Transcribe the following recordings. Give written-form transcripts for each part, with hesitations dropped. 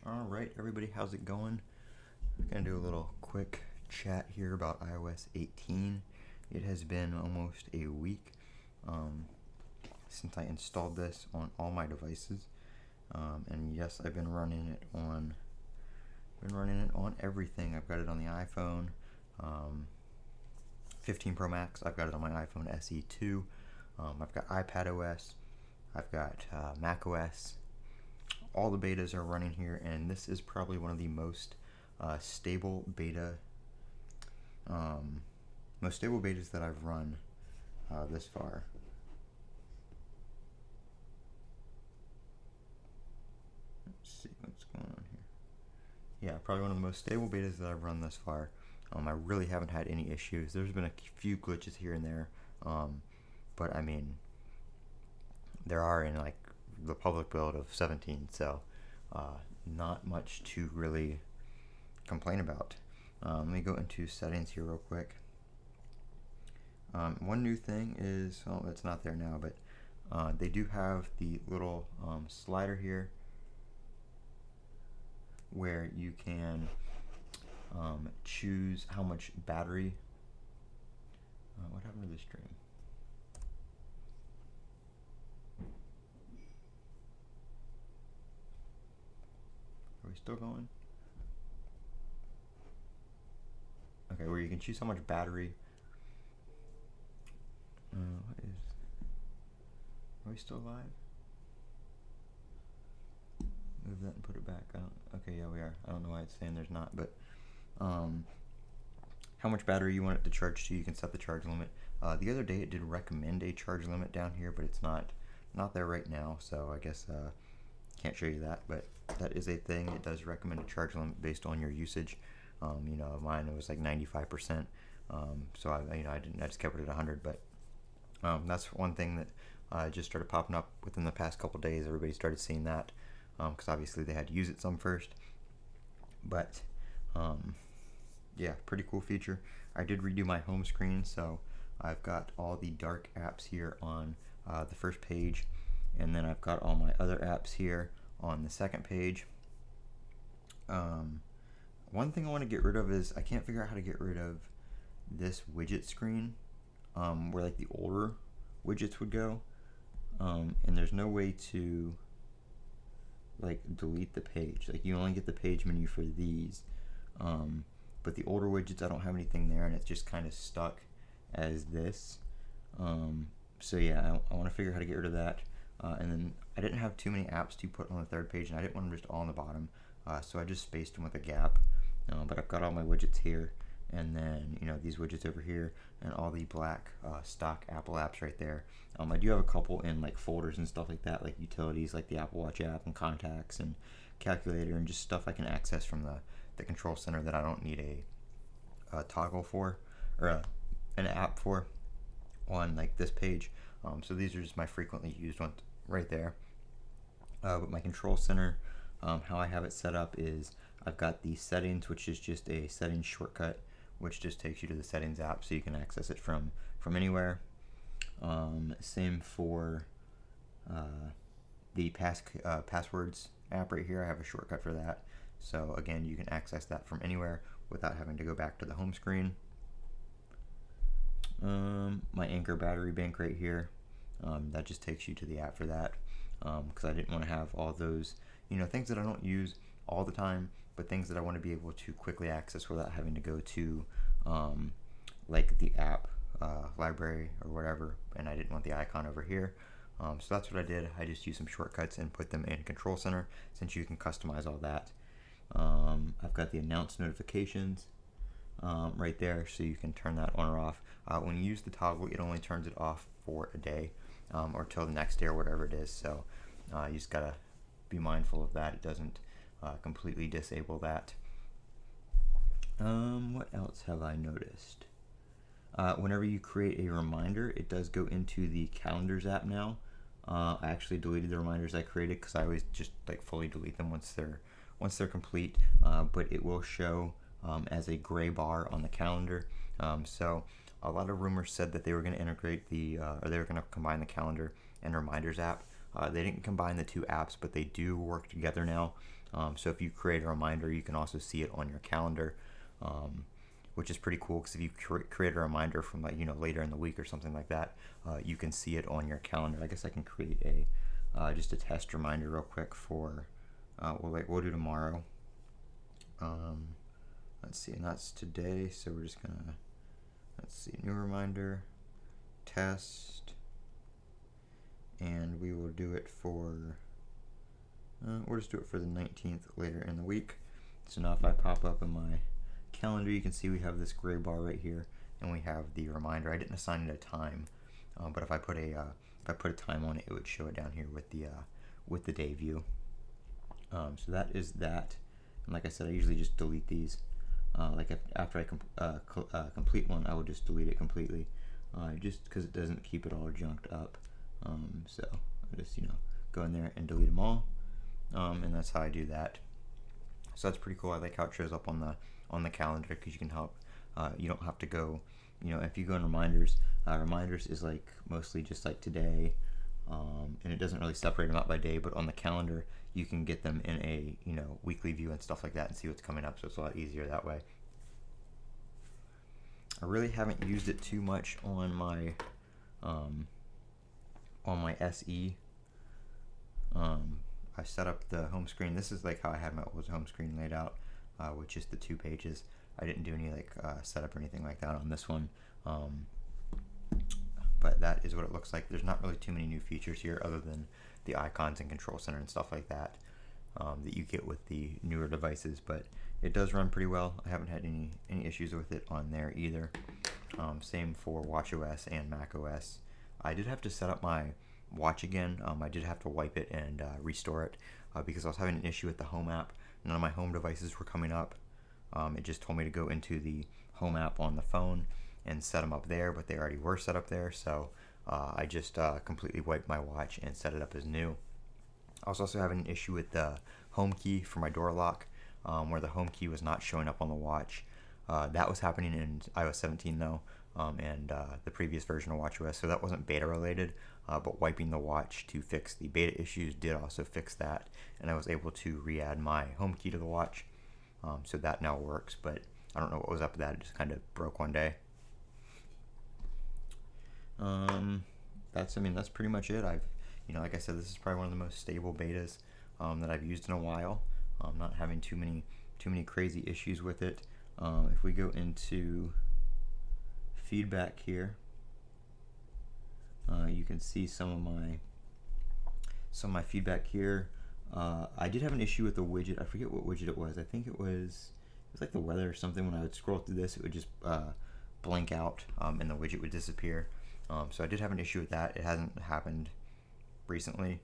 Alright everybody, how's it going? I'm going to do a little quick chat here about iOS 18. It has been almost a week since I installed this on all my devices. And yes, I've been running it on everything. I've got it on the iPhone 15 Pro Max. I've got it on my iPhone SE 2. I've got iPad OS. I've got Mac OS. All the betas are running here, and this is probably one of the most stable betas that I've run this far. Let's see what's going on here. Yeah, probably one of the most stable betas that I've run thus far. I really haven't had any issues. There's been a few glitches here and there, but I mean, there are in like the public build of 17, so not much to really complain about. Let me go into settings here real quick. One new thing is, well, it's not there now, but they do have the little slider here where you can choose how much battery. What happened to the stream? Are we still going? Okay, where you can choose how much battery. Are we still live? Move that and put it back. Okay, yeah, we are. I don't know why it's saying there's not, but how much battery you want it to charge to, you can set the charge limit. The other day it did recommend a charge limit down here, but it's not there right now, so I guess can't show you that, but that is a thing. It does recommend a charge limit based on your usage. Mine was like 95%, so I just kept it at 100. But that's one thing that just started popping up within the past couple days. Everybody started seeing that because obviously they had to use it some first. But yeah, pretty cool feature. I did redo my home screen, so I've got all the dark apps here on the first page, and then I've got all my other apps here on the second page. One thing I want to get rid of is I can't figure out how to get rid of this widget screen where like the older widgets would go, and there's no way to like delete the page. Like you only get the page menu for these, but the older widgets, I don't have anything there, and it's just kind of stuck as this. So yeah, I want to figure out how to get rid of that. And then I didn't have too many apps to put on the third page, and I didn't want them just all on the bottom, so I just spaced them with a gap. But I've got all my widgets here, and then these widgets over here, and all the black stock Apple apps right there. I do have a couple in like folders and stuff like that, like utilities, like the Apple Watch app and contacts and calculator, and just stuff I can access from the control center that I don't need a toggle for, or an app for on like this page. So these are just my frequently used ones right there. But my control center, how I have it set up is I've got the settings, which is just a settings shortcut, which just takes you to the settings app, so you can access it from anywhere. Same for the passwords app right here. I have a shortcut for that, so again, you can access that from anywhere without having to go back to the home screen. My Anchor battery bank right here, that just takes you to the app for that, because I didn't want to have all those things that I don't use all the time, but things that I want to be able to quickly access without having to go to like the app library or whatever, and I didn't want the icon over here. So that's what I did. I just used some shortcuts and put them in Control Center, since you can customize all that. I've got the announce notifications right there, so you can turn that on or off. When you use the toggle, it only turns it off for a day, or till the next day or whatever it is, so you just gotta be mindful of that. It doesn't completely disable that. What else have I noticed? Whenever you create a reminder, it does go into the Calendars app now. I actually deleted the reminders I created because I always just like fully delete them once they're complete, but it will show as a gray bar on the calendar. So a lot of rumors said that they were going to integrate or they were going to combine the calendar and reminders app. They didn't combine the two apps, but they do work together now. So if you create a reminder, you can also see it on your calendar, which is pretty cool because if you create a reminder from like later in the week or something like that, you can see it on your calendar. I guess I can create a just a test reminder real quick for we'll do tomorrow. Let's see, and that's today, so we're just gonna new reminder, test, and we will do it for we'll just do it for the 19th later in the week. So now if I pop up in my calendar, you can see we have this gray bar right here, and we have the reminder. I didn't assign it a time, but if I put a time on it, it would show it down here with the day view. So that is that. And like I said, I usually just delete these. After I complete one, I will just delete it completely, just because it doesn't keep it all junked up. So I just go in there and delete them all, and that's how I do that. So that's pretty cool. I like how it shows up on the calendar because you can help. You don't have to go. If you go in reminders, reminders is like mostly just like today, and it doesn't really separate them out by day. But on the calendar, you can get them in a weekly view and stuff like that, and see what's coming up. So it's a lot easier that way. I really haven't used it too much on my SE. I set up the home screen. This is like how I had my old home screen laid out, with just the 2 pages. I didn't do any setup or anything like that on this one. But that is what it looks like. There's not really too many new features here other than the icons and control center and stuff like that that you get with the newer devices, but it does run pretty well. I haven't had any issues with it on there either. Same for watchOS and macOS. I did have to set up my watch again. I did have to wipe it and restore it because I was having an issue with the home app. None of my home devices were coming up. It just told me to go into the home app on the phone and set them up there, but they already were set up there, so I just completely wiped my watch and set it up as new. I was also having an issue with the home key for my door lock, where the home key was not showing up on the watch. That was happening in iOS 17 though, and the previous version of watchOS, so that wasn't beta related, but wiping the watch to fix the beta issues did also fix that, and I was able to re-add my home key to the watch, so that now works, but I don't know what was up with that. It just kind of broke one day. That's pretty much it. Like I said, this is probably one of the most stable betas that I've used in a while. Not having too many crazy issues with it. If we go into feedback here, you can see some of my feedback here. I did have an issue with the widget. I forget what widget it was. I think it was like the weather or something. When I would scroll through this, it would just blink out and the widget would disappear. So I did have an issue with that. It hasn't happened recently,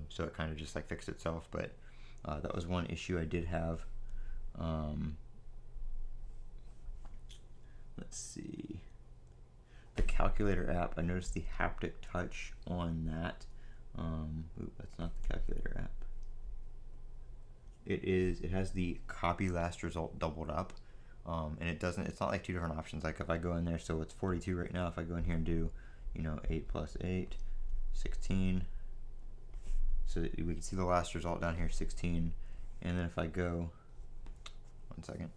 so it kind of just like fixed itself, but that was one issue I did have. Let's see, the calculator app, I noticed the haptic touch on that. That's not the calculator app. It has the copy last result doubled up, and it's not like 2 different options. Like if I go in there, so it's 42 right now. If I go in here and do 8 plus 8, 16, so we can see the last result down here, 16, and then if I go, one second,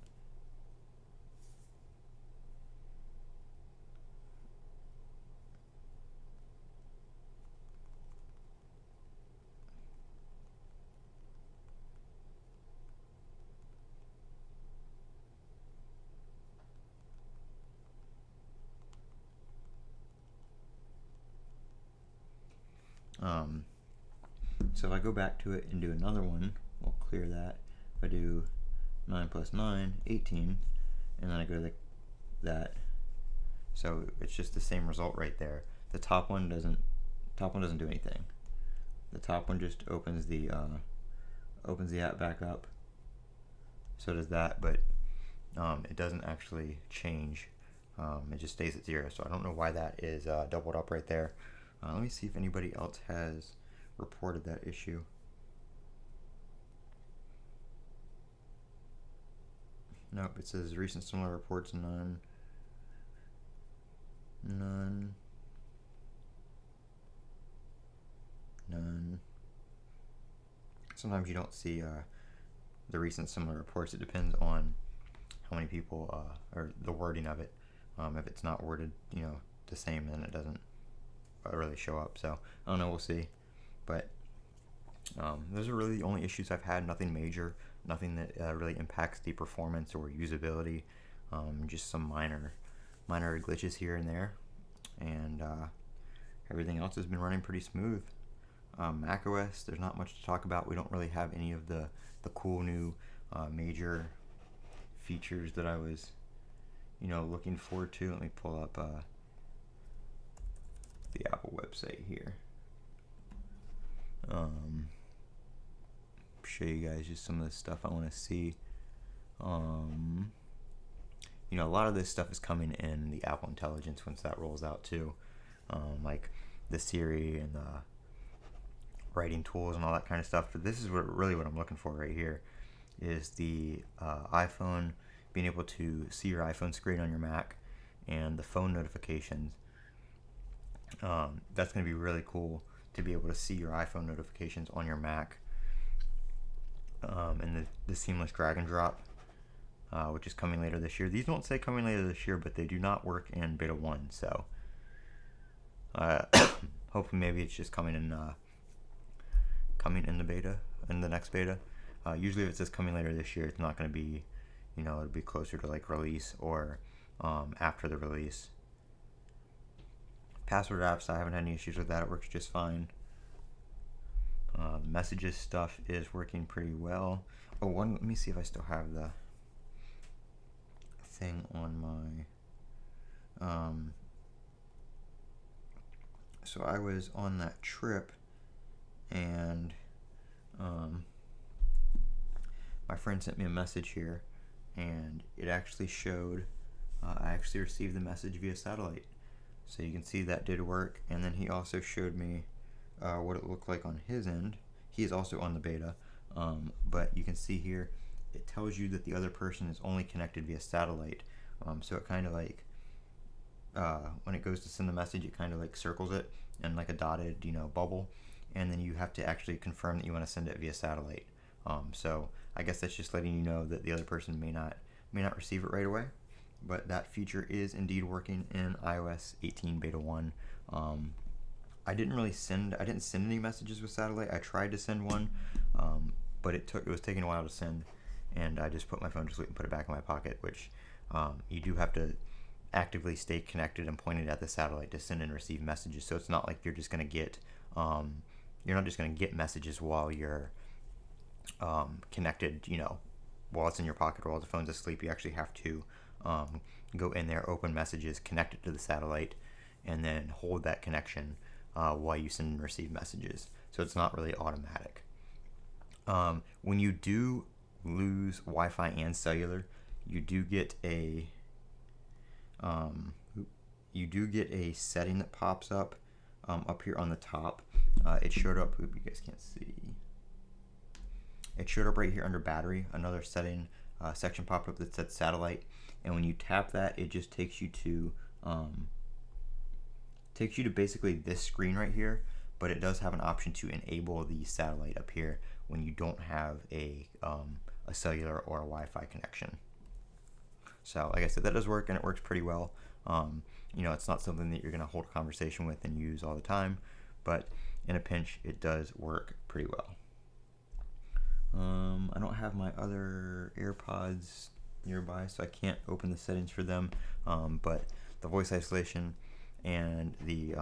so if I go back to it and do another one, we'll clear that. If I do 9 plus 9, 18, and then I go to that, so it's just the same result right there. The top one doesn't do anything. The top one just opens the app back up. So does that, but it doesn't actually change. It just stays at 0. So I don't know why that is doubled up right there. Let me see if anybody else has reported that issue. Nope, it says recent similar reports, none. Sometimes you don't see the recent similar reports. It depends on how many people or the wording of it. If it's not worded, the same, then it doesn't really show up. So I don't know. We'll see. But those are really the only issues I've had. Nothing major. Nothing that really impacts the performance or usability. Just some minor glitches here and there, and everything else has been running pretty smooth. macOS, there's not much to talk about. We don't really have any of the cool new major features that I was looking forward to. Let me pull up the Apple website here. Show you guys just some of the stuff I want to see. A lot of this stuff is coming in the Apple Intelligence once that rolls out too, like the Siri and the writing tools and all that kind of stuff. But this is what I'm looking for right here, is the iPhone, being able to see your iPhone screen on your Mac and the phone notifications. That's going to be really cool to be able to see your iPhone notifications on your Mac, and the seamless drag and drop, which is coming later this year. These don't say coming later this year, but they do not work in beta 1, so hopefully maybe it's just coming in the beta, in the next beta. Usually if it says coming later this year, it's not going to be, it'll be closer to like release or after the release. Password apps, I haven't had any issues with that. It works just fine. The messages stuff is working pretty well. Let me see if I still have the thing on my so I was on that trip, and my friend sent me a message here, and it actually showed I actually received the message via satellite. So you can see that did work. And then he also showed me what it looked like on his end. He is also on the beta, but you can see here it tells you that the other person is only connected via satellite. So it kind of like when it goes to send the message, it kind of like circles it in like a dotted bubble, and then you have to actually confirm that you want to send it via satellite. So I guess that's just letting you know that the other person may not receive it right away. But that feature is indeed working in iOS 18 beta 1. I didn't send any messages with satellite. I tried to send one, but it was taking a while to send, and I just put my phone to sleep and put it back in my pocket, which you do have to actively stay connected and pointed at the satellite to send and receive messages. So it's not like you're just going to get you're not just going to get messages while you're connected, while it's in your pocket or while the phone's asleep. You actually have to go in there, open messages, connect it to the satellite, and then hold that connection while you send and receive messages. So it's not really automatic. When you do lose Wi-Fi and cellular, you do get a setting that pops up here on the top. It showed up. You guys can't see. It showed up right here under battery. Another setting section popped up that said satellite, and when you tap that, it just takes you to basically this screen right here. But it does have an option to enable the satellite up here when you don't have a cellular or a Wi-Fi connection. So like I said, that does work, and it works pretty well. It's not something that you're going to hold a conversation with and use all the time, but in a pinch, it does work pretty well. I don't have my other AirPods nearby, so I can't open the settings for them, but the voice isolation and the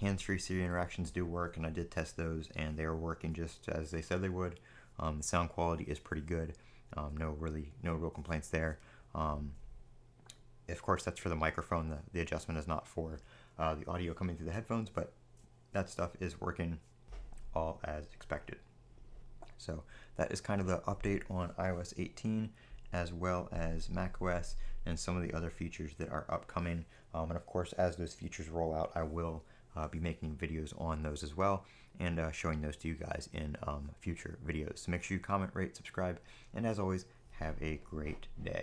hands-free Siri interactions do work, and I did test those, and they are working just as they said they would. The sound quality is pretty good. No real complaints there. Of course, that's for the microphone. The adjustment is not for the audio coming through the headphones, but that stuff is working all as expected. So that is kind of the update on iOS 18, as well as macOS and some of the other features that are upcoming. And of course, as those features roll out, I will be making videos on those as well, and showing those to you guys in future videos. So make sure you comment, rate, subscribe, and as always, have a great day.